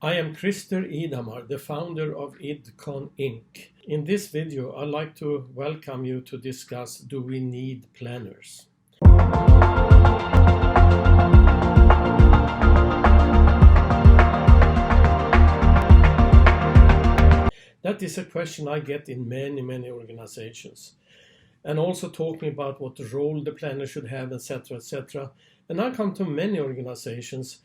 I am Christer Idhammar, the founder of IDCON Inc. In this video, I'd like to welcome you to discuss, do we need planners? That is a question I get in many organizations. And also talking about what role the planner should have, etc., etc. And I come to many organizations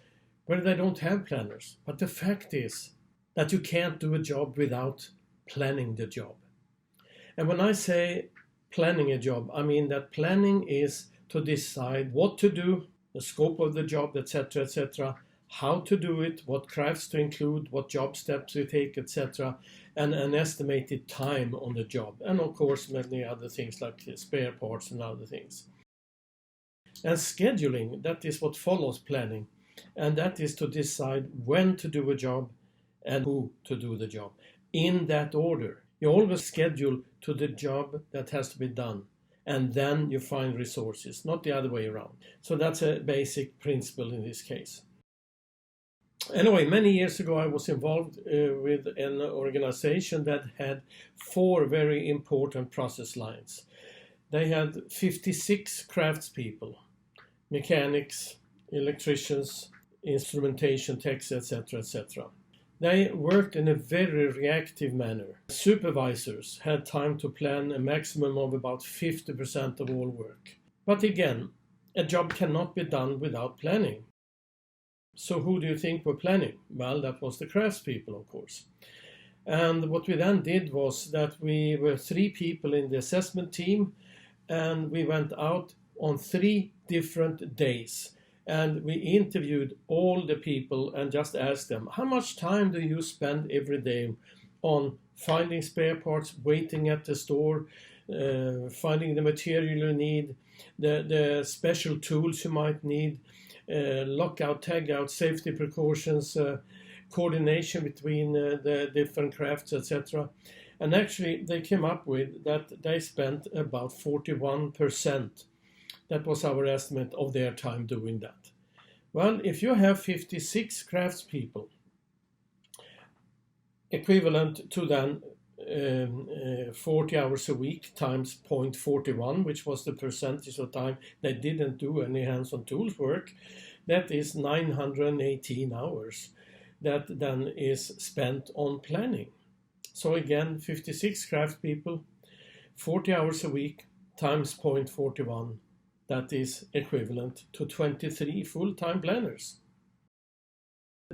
where they don't have planners. But the fact is that you can't do a job without planning the job. And when I say planning a job, I mean that planning is to decide what to do, the scope of the job, etc., etc., how to do it, what crafts to include, what job steps we take, etc., and an estimated time on the job. And of course, many other things like spare parts and other things. And scheduling, that is what follows planning. And that is to decide when to do a job and who to do the job. In that order. You always schedule to the job that has to be done. And then you find resources, not the other way around. So that's a basic principle in this case. Anyway, many years ago I was involved with an organization that had 4 very important process lines. They had 56 craftspeople, mechanics, electricians, instrumentation techs, etc., etc. They worked in a very reactive manner. Supervisors had time to plan a maximum of about 50% of all work. But again, a job cannot be done without planning. So who do you think were planning? Well, that was the craftspeople, of course. And what we then did was that we were 3 people in the assessment team, and we went out on 3 different days. And we interviewed all the people and just asked them, how much time do you spend every day on finding spare parts, waiting at the store, finding the material you need, the special tools you might need, lockout, tagout, safety precautions, coordination between the different crafts, etc. And actually they came up with that they spent about 41%. That was our estimate of their time doing that. Well, if you have 56 craftspeople, equivalent to then 40 hours a week times 0.41, which was the percentage of time they didn't do any hands-on tools work, that is 918 hours that then is spent on planning. So again, 56 craftspeople, 40 hours a week times 0.41, that is equivalent to 23 full-time planners.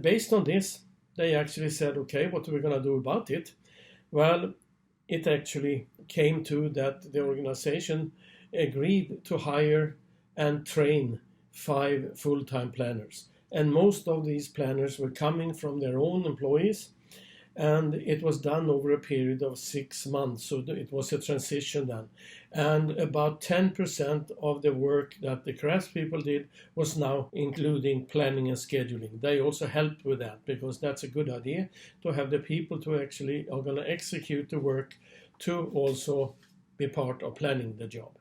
Based on this, they actually said, okay, what are we going to do about it? Well, it actually came to that the organization agreed to hire and train 5 full-time planners. And most of these planners were coming from their own employees, and it was done over a period of 6 months. So it was a transition then. And about 10% of the work that the craftspeople did was now including planning and scheduling. They also helped with that, because that's a good idea to have the people who actually are going to execute the work to also be part of planning the job.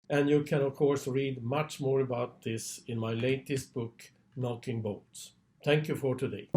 And you can of course read much more about this in my latest book, Knocking Boats. Thank you for today.